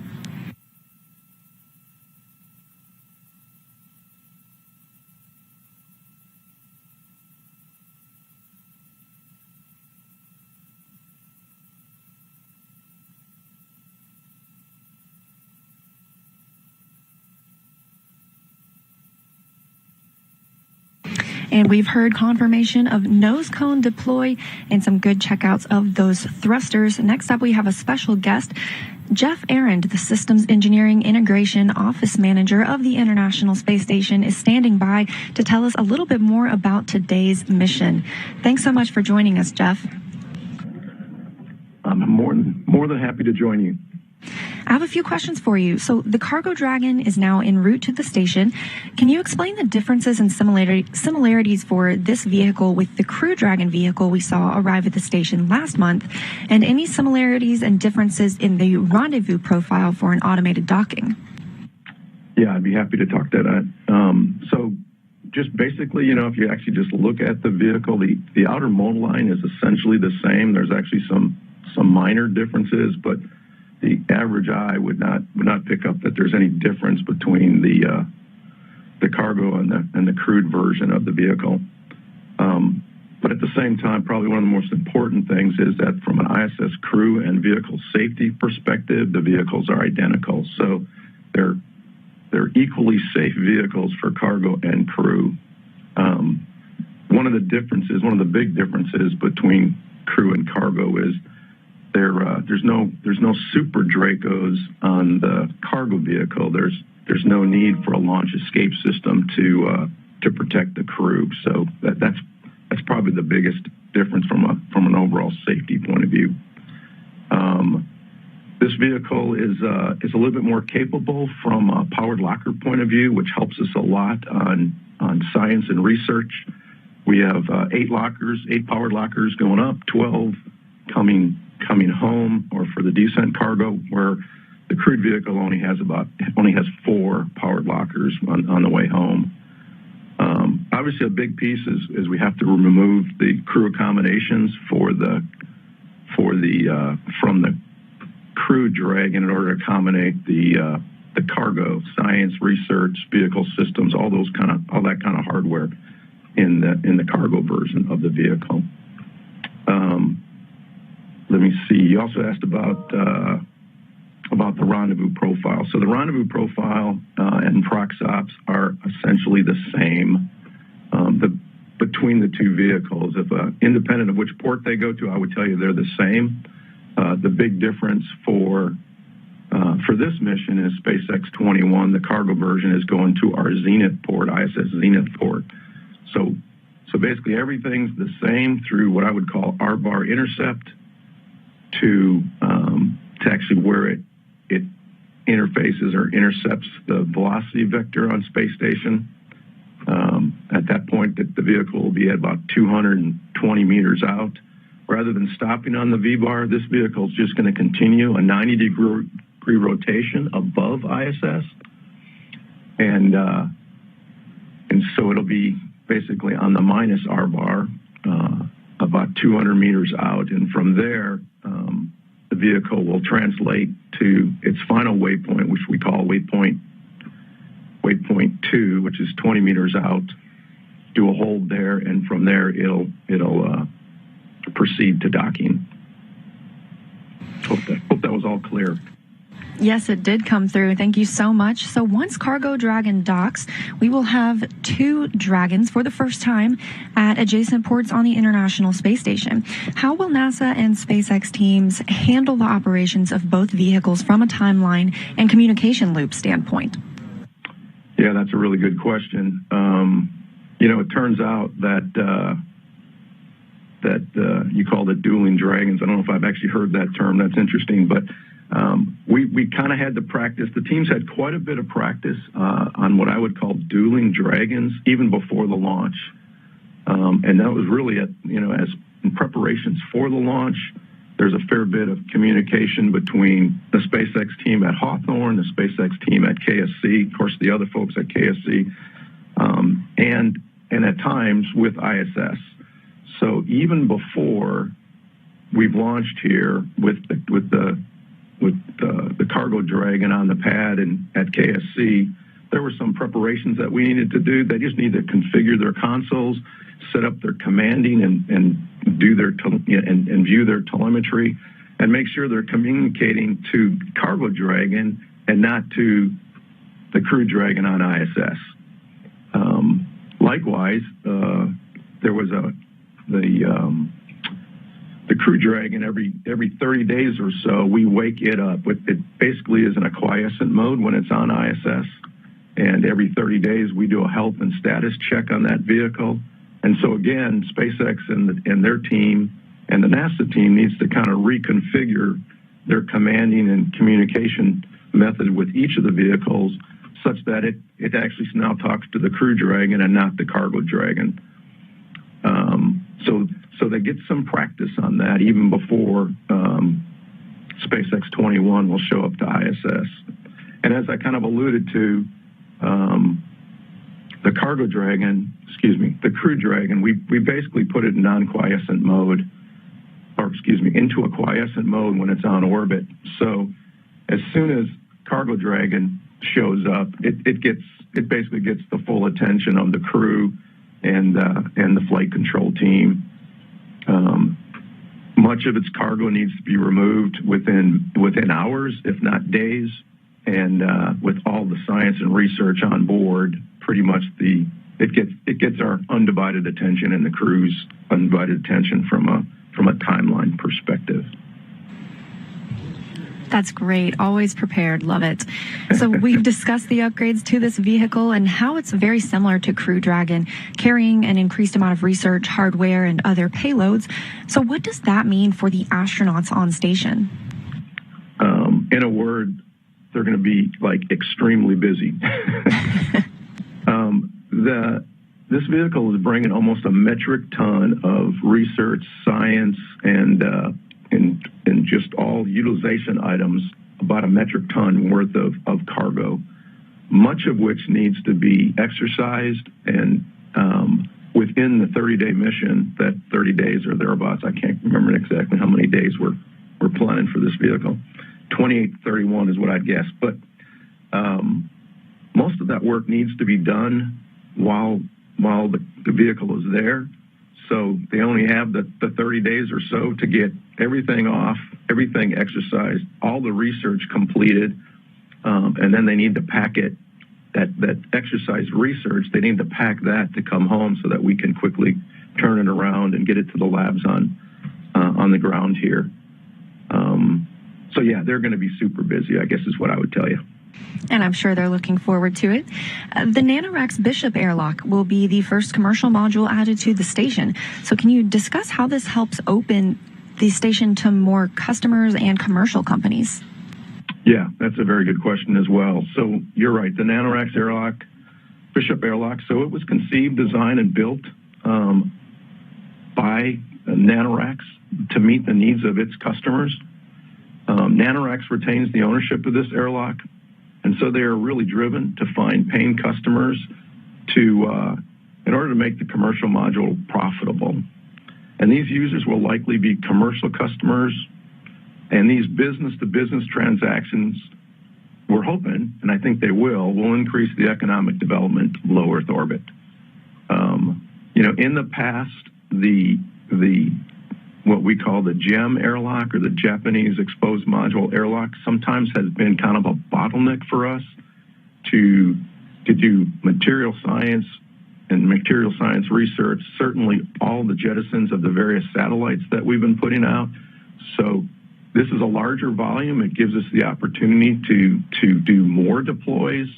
And we've heard confirmation of nose cone deploy and some good checkouts of those thrusters. Next up, we have a special guest, Jeff Arend, the Systems Engineering Integration Office Manager of the International Space Station, is standing by to tell us a little bit more about today's mission. Thanks so much for joining us, Jeff. I'm more than happy to join you. I have a few questions for you. So the Cargo Dragon is now en route to the station. Can you explain the differences and similarities for this vehicle with the Crew Dragon vehicle we saw arrive at the station last month, and any similarities and differences in the Rendezvous Profile for an automated docking? Yeah, I'd be happy to talk to that. So just basically, if you actually just look at the vehicle, the outer mold line is essentially the same. There's actually some minor differences, but the average eye would not pick up that there's any difference between the cargo and the crewed version of the vehicle. But at the same time, probably one of the most important things is that from an ISS crew and vehicle safety perspective, the vehicles are identical. So they're equally safe vehicles for cargo and crew. One of the big differences between crew and cargo is there's no super Dracos on the cargo vehicle. There's no need for a launch escape system to protect the crew. So that's probably the biggest difference from an overall safety point of view. This vehicle is a little bit more capable from a powered locker point of view, which helps us a lot on science and research. We have 8 powered lockers going up, 12 coming home, or for the descent cargo, where the crewed vehicle only has 4 powered lockers on the way home. Obviously, a big piece is we have to remove the crew accommodations from the crew Dragon in order to accommodate the cargo, science, research, vehicle systems, all that kind of hardware in the cargo version of the vehicle. Let me see. You also asked about the Rendezvous Profile. So the Rendezvous Profile and ProxOps are essentially the same between the two vehicles. If independent of which port they go to, I would tell you they're the same. The big difference for this mission is SpaceX 21. The cargo version is going to our Zenith port, ISS Zenith port. So basically everything's the same through what I would call R-bar intercept to actually where it interfaces or intercepts the velocity vector on space station. At that point, the vehicle will be at about 220 meters out. Rather than stopping on the V-bar, this vehicle is just going to continue a 90-degree rotation above ISS, and so it'll be basically on the minus R-bar, about 200 meters out, and from there, the vehicle will translate to its final waypoint, which we call waypoint 2, which is 20 meters out. Do a hold there, and from there it'll proceed to docking. Hope that was all clear. Yes, it did come through. Thank you so much. So once Cargo Dragon docks, we will have 2 Dragons for the first time at adjacent ports on the International Space Station. How will NASA and SpaceX teams handle the operations of both vehicles from a timeline and communication loop standpoint? Yeah, that's a really good question. It turns out that you call it dueling dragons. I don't know if I've actually heard that term. That's interesting, but we kind of had to practice. The teams had quite a bit of practice on what I would call dueling dragons even before the launch, and that was really as in preparations for the launch. There's a fair bit of communication between the SpaceX team at Hawthorne, the SpaceX team at KSC, of course the other folks at KSC, and at times with ISS. So even before we've launched here with the Cargo Dragon on the pad and at KSC, there were some preparations that we needed to do. They just need to configure their consoles, set up their commanding, and do their and view their telemetry, and make sure they're communicating to Cargo Dragon and not to the Crew Dragon on ISS. likewise, there was the Crew Dragon, every 30 days or so, we wake it up. It basically is in a quiescent mode when it's on ISS. And every 30 days, we do a health and status check on that vehicle. And so again, SpaceX and their team and the NASA team needs to kind of reconfigure their commanding and communication method with each of the vehicles such that it actually now talks to the Crew Dragon and not the Cargo Dragon. So they get some practice on that even before SpaceX 21 will show up to ISS. And as I kind of alluded to, the Crew Dragon, we basically put it in non-quiescent mode, into a quiescent mode when it's on orbit. So as soon as Cargo Dragon shows up, it basically gets the full attention of the crew and the flight control team. Much of its cargo needs to be removed within hours, if not days. And with all the science and research on board, pretty much it gets our undivided attention and the crew's undivided attention from a timeline perspective. That's great. Always prepared. Love it. So we've discussed the upgrades to this vehicle and how it's very similar to Crew Dragon, carrying an increased amount of research, hardware, and other payloads. So what does that mean for the astronauts on station? In a word, they're going to be extremely busy. This vehicle is bringing almost a metric ton of research, science, and just all utilization items, about a metric ton worth of cargo, much of which needs to be exercised and within the 30-day mission, that 30 days or thereabouts. I can't remember exactly how many days we're planning for this vehicle. 28 to 31 is what I'd guess. But most of that work needs to be done while the vehicle is there. So they only have the 30 days or so to get everything off, everything exercised, all the research completed, and then they need to pack it, that exercise research, they need to pack that to come home so that we can quickly turn it around and get it to the labs on the ground here. So yeah, they're going to be super busy, I guess is what I would tell you. And I'm sure they're looking forward to it. The NanoRacks Bishop airlock will be the first commercial module added to the station. So can you discuss how this helps open the station to more customers and commercial companies? Yeah, that's a very good question as well. So you're right, the NanoRacks airlock, Bishop airlock, so it was conceived, designed, and built by NanoRacks to meet the needs of its customers. NanoRacks retains the ownership of this airlock, and so they are really driven to find paying customers in order to make the commercial module profitable. And these users will likely be commercial customers, and these business-to-business transactions, we're hoping, and I think they will increase the economic development of low Earth orbit. In the past, the what we call the GEM airlock, or the Japanese Exposed Module airlock, sometimes has been kind of a bottleneck for us to do material science and material science research, certainly all the jettisons of the various satellites that we've been putting out. So this is a larger volume. It gives us the opportunity to do more deploys,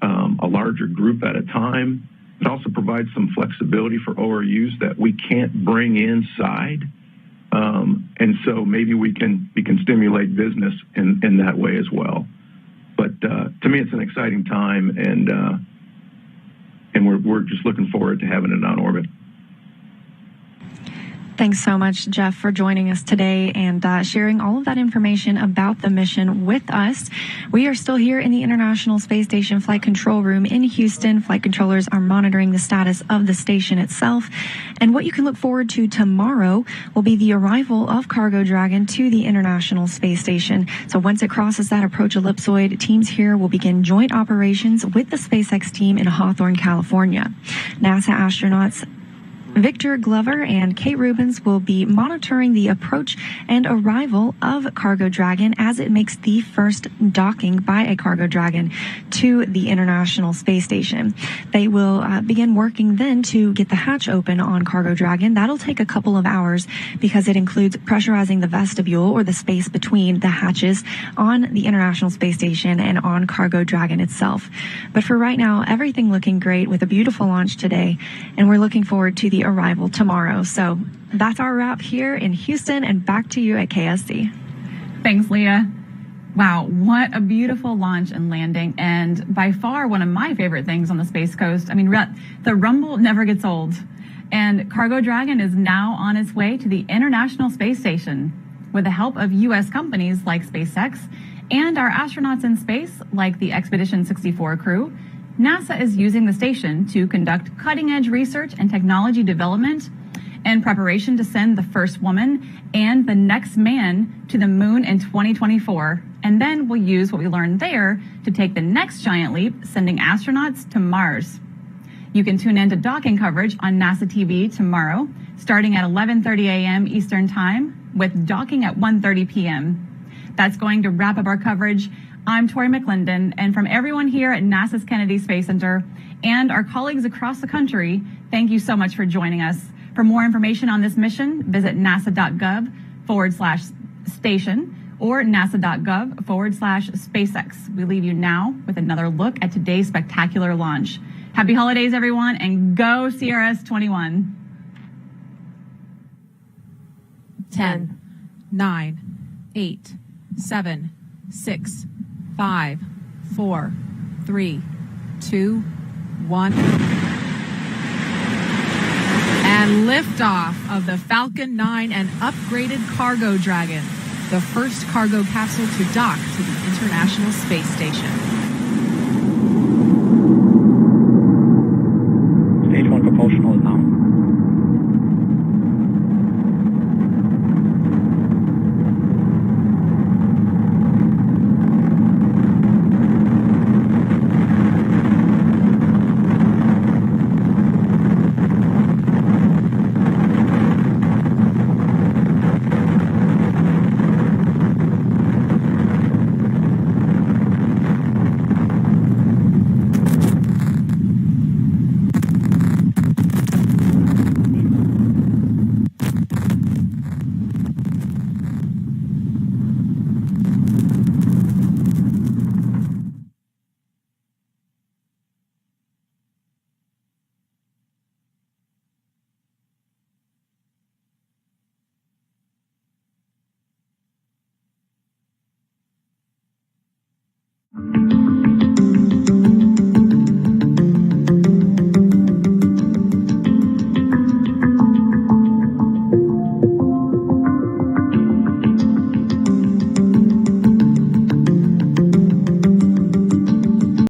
a larger group at a time. It also provides some flexibility for ORUs that we can't bring inside. And so maybe we can stimulate business in that way as well. But to me, it's an exciting time, and we're just looking forward to having it on orbit. Thanks so much, Jeff, for joining us today and sharing all of that information about the mission with us. We are still here in the International Space Station Flight Control Room in Houston. Flight controllers are monitoring the status of the station itself. And what you can look forward to tomorrow will be the arrival of Cargo Dragon to the International Space Station. So once it crosses that approach ellipsoid, teams here will begin joint operations with the SpaceX team in Hawthorne, California. NASA astronauts Victor Glover and Kate Rubens will be monitoring the approach and arrival of Cargo Dragon as it makes the first docking by a Cargo Dragon to the International Space Station. They will begin working then to get the hatch open on Cargo Dragon. That'll take a couple of hours because it includes pressurizing the vestibule or the space between the hatches on the International Space Station and on Cargo Dragon itself. But for right now, everything looking great with a beautiful launch today, and we're looking forward to the arrival tomorrow. So that's our wrap here in Houston, and back to you at KSC. Thanks, Leah. Wow, what a beautiful launch and landing, and by far one of my favorite things on the Space Coast. I mean, the rumble never gets old, and Cargo Dragon is now on its way to the International Space Station. With the help of U.S. companies like SpaceX and our astronauts in space like the Expedition 64 crew, NASA is using the station to conduct cutting-edge research and technology development in preparation to send the first woman and the next man to the moon in 2024. And then we'll use what we learned there to take the next giant leap, sending astronauts to Mars. You can tune in to docking coverage on NASA TV tomorrow, starting at 11:30 a.m. Eastern Time, with docking at 1:30 p.m. That's going to wrap up our coverage. I'm Tori McClendon, and from everyone here at NASA's Kennedy Space Center and our colleagues across the country, thank you so much for joining us. For more information on this mission, visit nasa.gov/station or nasa.gov/SpaceX. We leave you now with another look at today's spectacular launch. Happy holidays, everyone, and go CRS-21. 10, 9, 8, 7, 6, 5, 4, 3, 2, 1. And liftoff of the Falcon 9 and upgraded Cargo Dragon, the first cargo capsule to dock to the International Space Station.